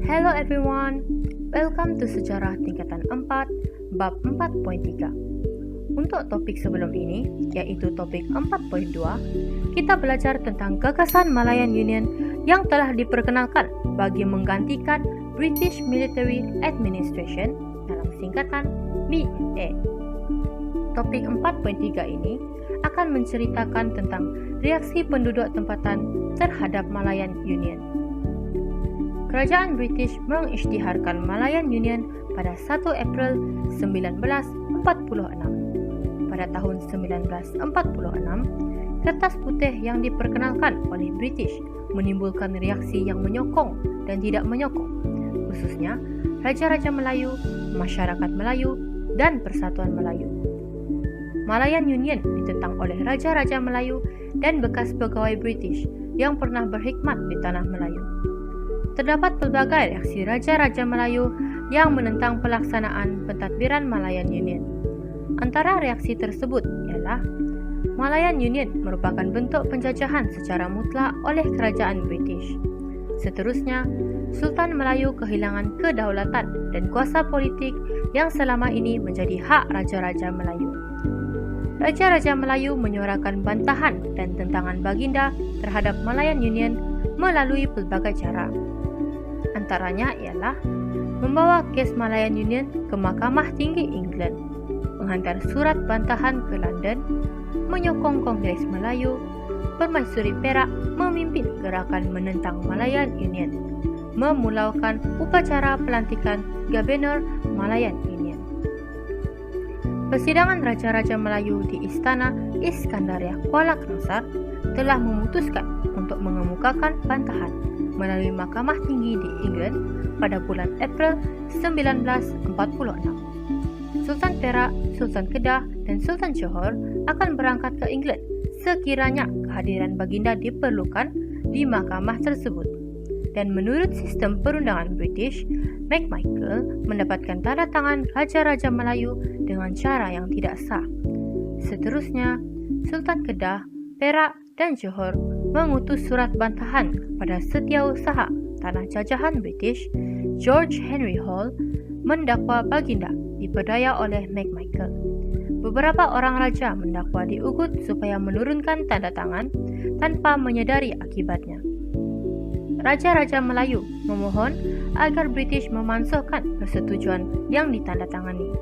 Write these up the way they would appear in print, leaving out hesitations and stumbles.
Hello everyone, welcome to Sejarah Tingkatan 4, Bab 4.3. Untuk topik sebelum ini, yaitu topik 4.2, kita belajar tentang gagasan Malayan Union yang telah diperkenalkan bagi menggantikan British Military Administration, dalam singkatan BMA. Topik 4.3 ini akan menceritakan tentang reaksi penduduk tempatan terhadap Malayan Union. Kerajaan British mengisytiharkan Malayan Union pada 1 April 1946. Pada tahun 1946, kertas putih yang diperkenalkan oleh British menimbulkan reaksi yang menyokong dan tidak menyokong, khususnya Raja-Raja Melayu, Masyarakat Melayu, dan Persatuan Melayu. Malayan Union ditentang oleh Raja-Raja Melayu dan bekas pegawai British yang pernah berkhidmat di tanah Melayu. Terdapat pelbagai reaksi Raja-Raja Melayu yang menentang pelaksanaan pentadbiran Malayan Union. Antara reaksi tersebut ialah Malayan Union merupakan bentuk penjajahan secara mutlak oleh kerajaan British. Seterusnya, Sultan Melayu kehilangan kedaulatan dan kuasa politik yang selama ini menjadi hak Raja-Raja Melayu. Raja-Raja Melayu menyuarakan bantahan dan tentangan baginda terhadap Malayan Union melalui pelbagai cara. Antaranya ialah membawa kes Malayan Union ke Mahkamah Tinggi England, menghantar surat bantahan ke London, menyokong Kongres Melayu, Permaisuri Perak memimpin gerakan menentang Malayan Union, memulaukan upacara pelantikan Gubernur Malayan Union. Persidangan Raja-Raja Melayu di Istana Iskandaria Kuala Kangsar telah memutuskan untuk mengemukakan bantahan melalui Mahkamah Tinggi di England pada bulan April 1946. Sultan Perak, Sultan Kedah, dan Sultan Johor akan berangkat ke England sekiranya kehadiran baginda diperlukan di mahkamah tersebut. Dan menurut sistem perundangan British, McMichael mendapatkan tanda tangan Raja-Raja Melayu dengan cara yang tidak sah. Seterusnya, Sultan Kedah, Perak, dan Johor mengutus surat bantahan kepada Setiausaha Tanah Jajahan British, George Henry Hall, mendakwa baginda diperdaya oleh McMichael. Beberapa orang raja mendakwa diugut supaya menurunkan tanda tangan tanpa menyedari akibatnya. Raja-Raja Melayu memohon agar British memansuhkan persetujuan yang ditandatangani.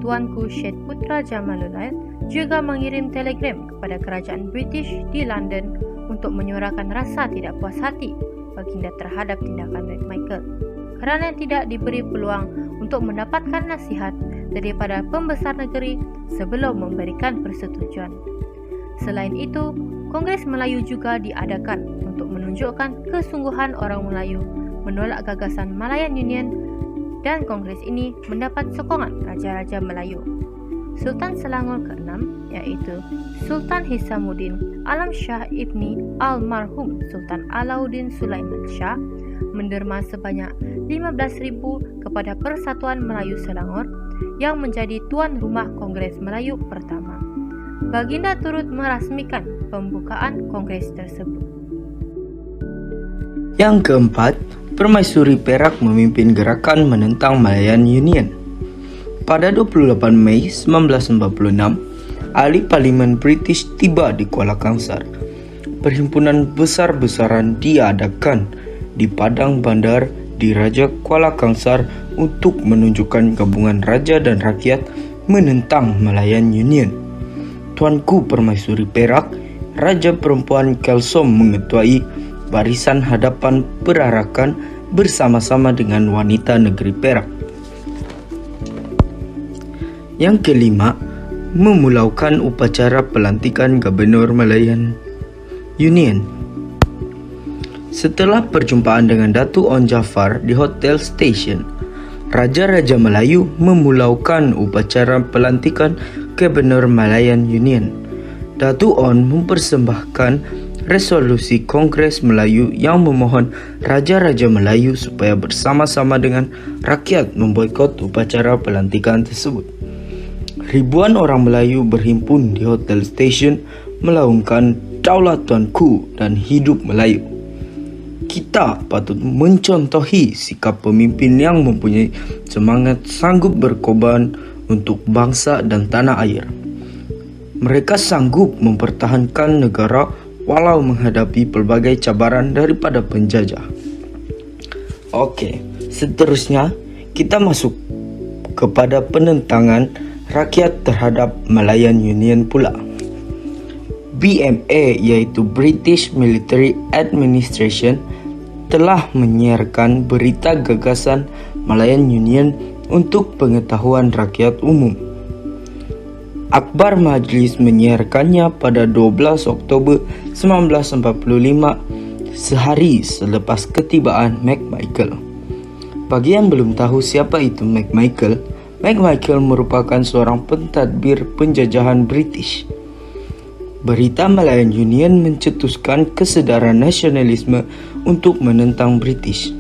Tuanku Syed Putra Jamaludin juga mengirim telegram kepada kerajaan British di London untuk menyuarakan rasa tidak puas hati baginda terhadap tindakan McMichael kerana tidak diberi peluang untuk mendapatkan nasihat daripada pembesar negeri sebelum memberikan persetujuan. Selain itu, Kongres Melayu juga diadakan untuk menunjukkan kesungguhan orang Melayu menolak gagasan Malayan Union, dan kongres ini mendapat sokongan Raja-Raja Melayu. Sultan Selangor ke-6 iaitu Sultan Hisamuddin Alam Shah Ibni Almarhum Sultan Alauddin Sulaiman Shah menderma sebanyak 15,000 kepada Persatuan Melayu Selangor yang menjadi tuan rumah Kongres Melayu pertama. Baginda turut merasmikan pembukaan kongres tersebut. Yang keempat, Permaisuri Perak memimpin gerakan menentang Malayan Union. Pada 28 Mei 1946, ahli Parlimen British tiba di Kuala Kangsar. Perhimpunan besar-besaran diadakan di Padang Bandar di Raja Kuala Kangsar untuk menunjukkan gabungan raja dan rakyat menentang Malayan Union. Tuanku Permaisuri Perak, Raja Perempuan Kelsom mengetuai barisan hadapan perarakan bersama-sama dengan wanita negeri Perak. Yang kelima, memulaukan upacara pelantikan Gubernur Malayan Union. Setelah perjumpaan dengan Datuk On Jaafar di Hotel Station, Raja-Raja Melayu memulaukan upacara pelantikan Gubernur Malayan Union. Datuk On mempersembahkan resolusi Kongres Melayu yang memohon Raja-Raja Melayu supaya bersama-sama dengan rakyat memboikot upacara pelantikan tersebut. Ribuan orang Melayu berhimpun di Hotel Station melaungkan Daulat Tuanku dan Hidup Melayu. kita patut mencontohi sikap pemimpin yang mempunyai semangat sanggup berkorban untuk bangsa dan tanah air. Mereka sanggup mempertahankan negara walau menghadapi pelbagai cabaran daripada penjajah. Oke, seterusnya kita masuk kepada penentangan rakyat terhadap Malayan Union pula. BMA iaitu British Military Administration telah menyiarkan berita gagasan Malayan Union untuk pengetahuan rakyat umum. Akhbar Majlis menyiarkannya pada 12 Oktober 1945, sehari selepas ketibaan McMichael. Bagi yang belum tahu siapa itu McMichael merupakan seorang pentadbir penjajahan British. Berita Malayan Union mencetuskan kesedaran nasionalisme untuk menentang British.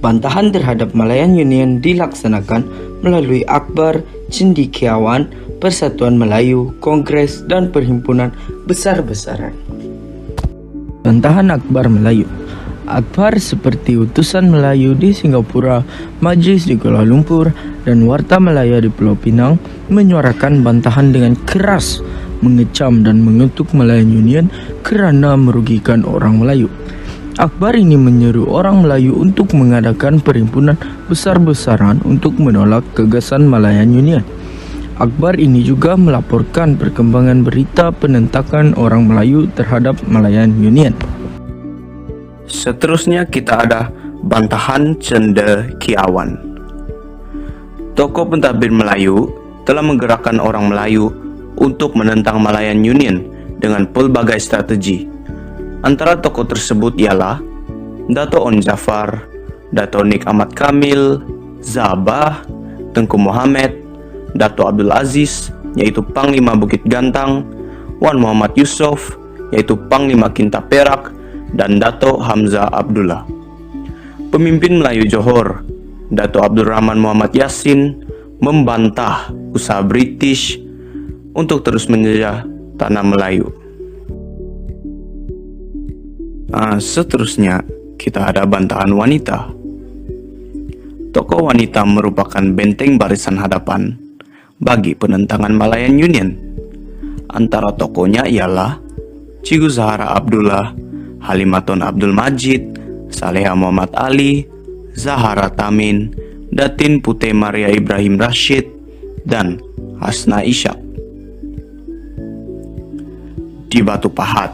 Bantahan terhadap Malayan Union dilaksanakan melalui akhbar, cendekiawan, Persatuan Melayu, Kongres, dan Perhimpunan Besar-besaran. Bantahan Akhbar Melayu. Akhbar seperti Utusan Melayu di Singapura, Majlis di Kuala Lumpur, dan Warta Malaya di Pulau Pinang menyuarakan bantahan dengan keras, mengecam dan mengutuk Malayan Union kerana merugikan orang Melayu. Akhbar ini menyeru orang Melayu untuk mengadakan perhimpunan besar-besaran untuk menolak gagasan Malayan Union. Akhbar ini juga melaporkan perkembangan berita penentakan orang Melayu terhadap Malayan Union. Seterusnya kita ada bantahan cendekiawan. Tokoh pentadbir Melayu telah menggerakkan orang Melayu untuk menentang Malayan Union dengan pelbagai strategi. Antara tokoh tersebut ialah Dato' On Jafar, Dato' Nik Ahmad Kamil, Zabah, Tengku Mohamed, Dato' Abdul Aziz, yaitu Panglima Bukit Gantang, Wan Muhammad Yusof, yaitu Panglima Kinta Perak, dan Dato' Hamzah Abdullah. Pemimpin Melayu Johor, Dato' Abdul Rahman Muhammad Yassin, membantah usaha British untuk terus menjajah tanah Melayu. Seterusnya kita ada bantahan wanita. Tokoh wanita merupakan benteng barisan hadapan bagi penentangan Malayan Union. Antara tokohnya ialah Cigu Zahara Abdullah, Halimatun Abdul Majid, Saleha Muhammad Ali, Zahara Tamin, Datin Putih Maria Ibrahim Rashid, dan Hasna Ishak. Di Batu Pahat,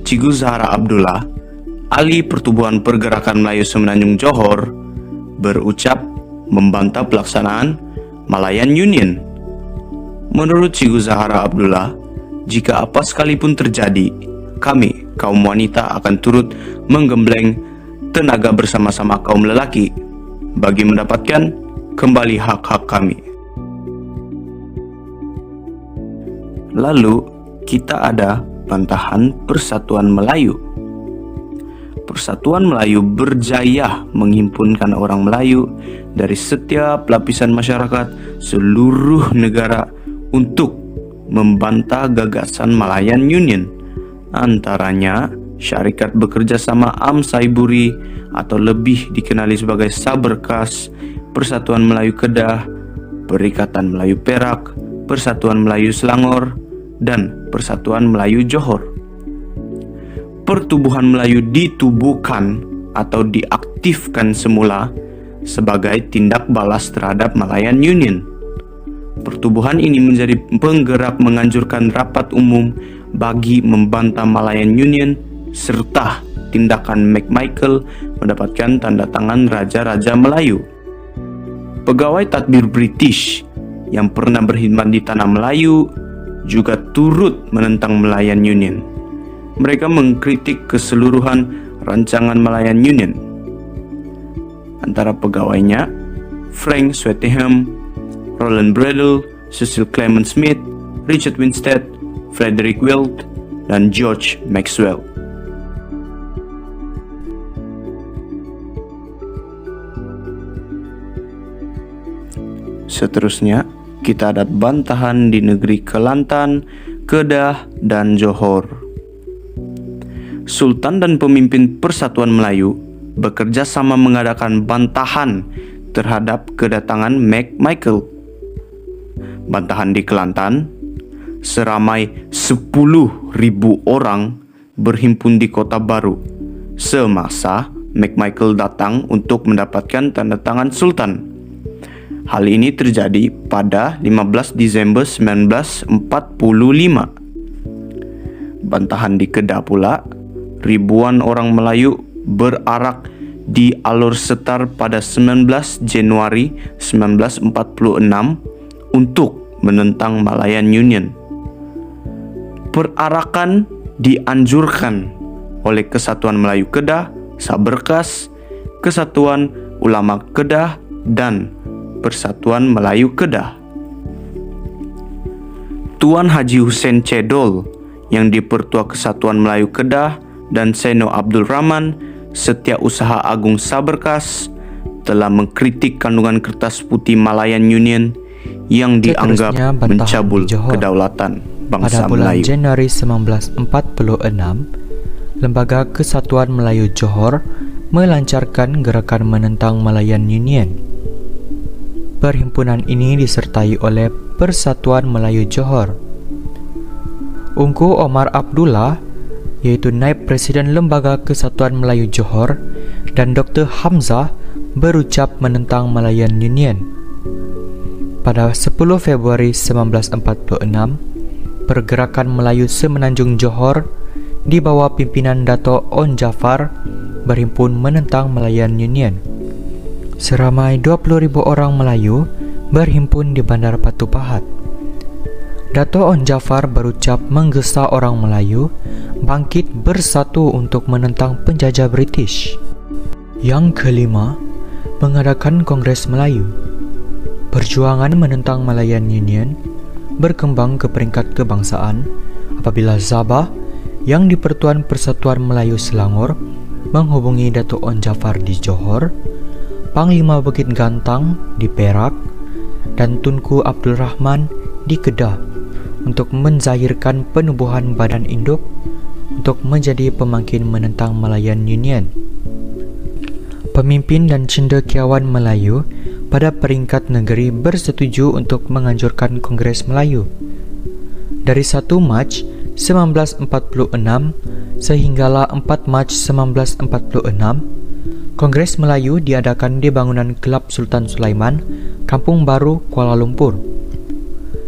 Cigu Zahara Abdullah, ahli Pertubuhan Pergerakan Melayu Semenanjung Johor, berucap membantah pelaksanaan Malayan Union. Menurut Cigu Zahara Abdullah, jika apa sekalipun terjadi, kami, kaum wanita, akan turut menggembleng tenaga bersama-sama kaum lelaki bagi mendapatkan kembali hak-hak kami. Lalu, kita ada bantahan Persatuan Melayu. Persatuan Melayu berjaya menghimpunkan orang Melayu dari setiap lapisan masyarakat seluruh negara untuk membantah gagasan Malayan Union. Antaranya Syarikat Bekerja Sama Am Saiburi atau lebih dikenali sebagai Saberkas, Persatuan Melayu Kedah, Perikatan Melayu Perak, Persatuan Melayu Selangor, dan Persatuan Melayu Johor. Pertubuhan Melayu ditubuhkan atau diaktifkan semula sebagai tindak balas terhadap Malayan Union. Pertubuhan ini menjadi penggerak menganjurkan rapat umum bagi membantah Malayan Union serta tindakan McMichael mendapatkan tanda tangan Raja-Raja Melayu. Pegawai tadbir British yang pernah berkhidmat di tanah Melayu juga turut menentang Malayan Union. Mereka mengkritik keseluruhan rancangan Malayan Union. Antara pegawainya Frank Swettenham, Roland Bradle, Cecil Clement Smith, Richard Winstead, Frederick Wilt, dan George Maxwell. Seterusnya, kita ada bantahan di negeri Kelantan, Kedah, dan Johor. Sultan dan pemimpin Persatuan Melayu bekerja sama mengadakan bantahan terhadap kedatangan McMichael. Bantahan di Kelantan, seramai 10.000 orang berhimpun di Kota Baru semasa McMichael datang untuk mendapatkan tanda tangan Sultan. Hal ini terjadi pada 15 Desember 1945. Bantahan di Kedah pula, ribuan orang Melayu berarak di Alor Setar pada 19 Januari 1946 untuk menentang Malayan Union. Perarakan dianjurkan oleh Kesatuan Melayu Kedah, Saberkas, Kesatuan Ulama Kedah, dan Persatuan Melayu Kedah. Tuan Haji Hussein Cedol yang dipertua Kesatuan Melayu Kedah dan Seno Abdul Rahman, Setiausaha Agung Saberkas, telah mengkritik kandungan kertas putih Malayan Union yang dianggap mencabul kedaulatan bangsa Pada bulan Melayu. Januari 1946, Lembaga Kesatuan Melayu Johor melancarkan gerakan menentang Malayan Union. Perhimpunan ini disertai oleh Persatuan Melayu Johor. Ungku Omar Abdullah, yaitu Naib Presiden Lembaga Kesatuan Melayu Johor, dan Dr. Hamzah berucap menentang Malayan Union. Pada 10 Februari 1946, Pergerakan Melayu Semenanjung Johor di bawah pimpinan Dato' On Jafar berhimpun menentang Malayan Union. Seramai 20.000 orang Melayu berhimpun di Bandar Batu Pahat. Dato' On Jafar berucap menggesa orang Melayu bangkit bersatu untuk menentang penjajah British. Yang kelima, mengadakan Kongres Melayu. Perjuangan menentang Malayan Union berkembang ke peringkat kebangsaan apabila Sabah yang di Pertuan Persatuan Melayu Selangor menghubungi Dato' On Jafar di Johor, Panglima Bukit Gantang di Perak, dan Tunku Abdul Rahman di Kedah untuk menzahirkan penubuhan badan induk untuk menjadi pemangkin menentang Malayan Union. Pemimpin dan cendekiawan Melayu pada peringkat negeri bersetuju untuk menganjurkan Kongres Melayu. Dari 1 Mac 1946 sehinggalah 4 Mac 1946, Kongres Melayu diadakan di bangunan Kelab Sultan Sulaiman, Kampung Baru, Kuala Lumpur.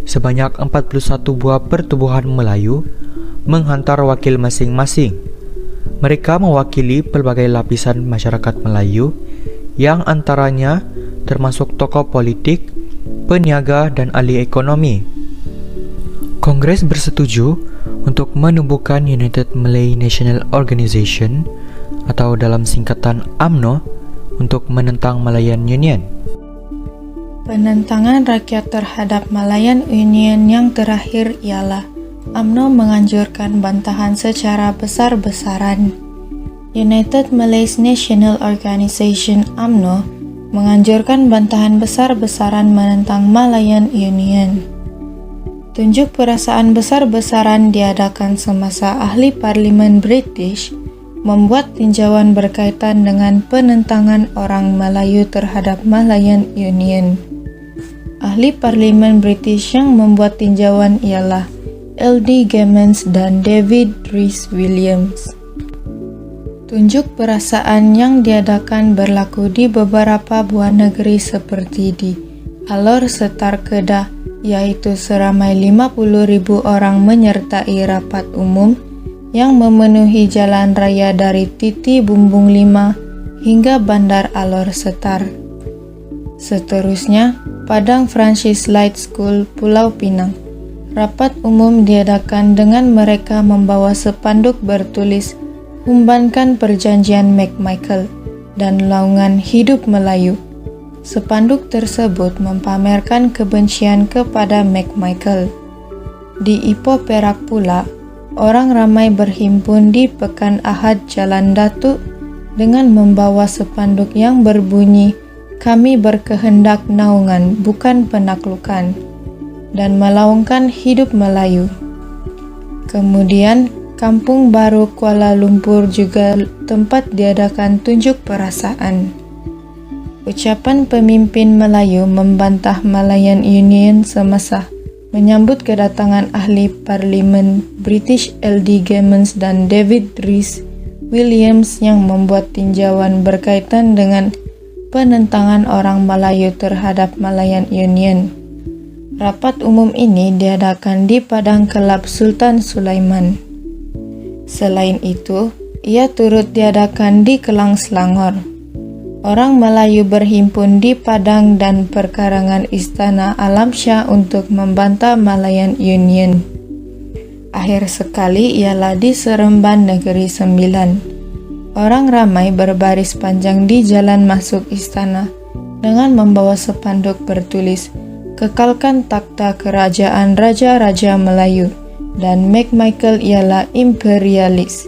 Sebanyak 41 buah pertubuhan Melayu menghantar wakil masing-masing. Mereka mewakili pelbagai lapisan masyarakat Melayu yang antaranya termasuk tokoh politik, peniaga, dan ahli ekonomi. Kongres bersetuju untuk menubuhkan United Malay National Organization atau dalam singkatan UMNO untuk menentang Malayan Union. Penentangan rakyat terhadap Malayan Union yang terakhir ialah UMNO menganjurkan bantahan secara besar-besaran. United Malay National Organization UMNO menganjurkan bantahan besar-besaran menentang Malayan Union. Tunjuk perasaan besar-besaran diadakan semasa ahli parlimen British membuat tinjauan berkaitan dengan penentangan orang Melayu terhadap Malayan Union. Ahli parlimen British yang membuat tinjauan ialah L.D. Gammons dan David Rhys-Williams. Tunjuk perasaan yang diadakan berlaku di beberapa buah negeri seperti di Alor Setar Kedah, yaitu seramai 50.000 orang menyertai rapat umum yang memenuhi jalan raya dari Titi Bumbung 5 hingga Bandar Alor Setar. Seterusnya, Padang Francis Light School, Pulau Pinang. Rapat umum diadakan dengan mereka membawa spanduk bertulis "Humbankan Perjanjian McMichael" dan laungan "Hidup Melayu". Spanduk tersebut mempamerkan kebencian kepada McMichael. Di Ipoh Perak pula, orang ramai berhimpun di Pekan Ahad Jalan Datuk dengan membawa spanduk yang berbunyi "Kami berkehendak naungan, bukan penaklukan", dan melaungkan "Hidup Melayu". Kemudian, Kampung Baru Kuala Lumpur juga tempat diadakan tunjuk perasaan. Ucapan pemimpin Melayu membantah Malayan Union semasa menyambut kedatangan ahli parlimen British L.D. Gammons dan David Rhys Williams yang membuat tinjauan berkaitan dengan penentangan orang Melayu terhadap Malayan Union. Rapat umum ini diadakan di Padang Kelab Sultan Sulaiman. Selain itu, ia turut diadakan di Kelang Selangor. Orang Melayu berhimpun di Padang dan perkarangan Istana Alam Shah untuk membantah Malayan Union. Akhir sekali ialah di Seremban Negeri Sembilan. Orang ramai berbaris panjang di jalan masuk istana dengan membawa spanduk bertulis "Kekalkan takhta kerajaan Raja-Raja Melayu" dan McMichael ialah imperialis.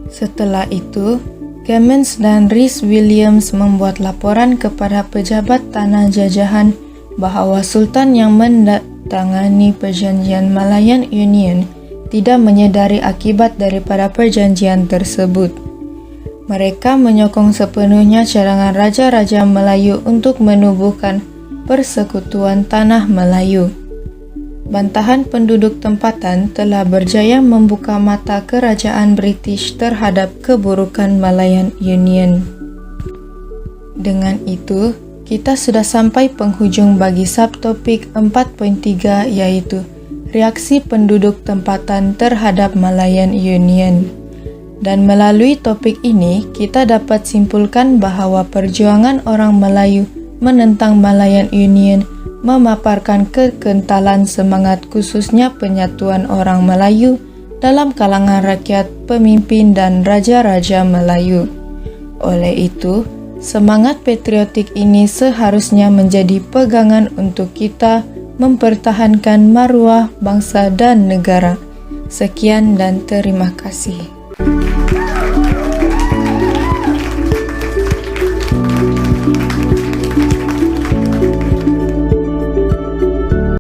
Setelah itu, Gammons dan Rhys Williams membuat laporan kepada pejabat tanah jajahan bahawa Sultan yang mendatangani perjanjian Malayan Union tidak menyedari akibat daripada perjanjian tersebut. Mereka menyokong sepenuhnya cadangan Raja-Raja Melayu untuk menubuhkan Persekutuan Tanah Melayu. Bantahan penduduk tempatan telah berjaya membuka mata kerajaan British terhadap keburukan Malayan Union. Dengan itu, kita sudah sampai penghujung bagi subtopik 4.3 yaitu reaksi penduduk tempatan terhadap Malayan Union. Dan melalui topik ini, kita dapat simpulkan bahawa perjuangan orang Melayu menentang Malayan Union memaparkan kekentalan semangat khususnya penyatuan orang Melayu dalam kalangan rakyat, pemimpin dan raja-raja Melayu. Oleh itu, semangat patriotik ini seharusnya menjadi pegangan untuk kita mempertahankan maruah bangsa dan negara. Sekian dan terima kasih.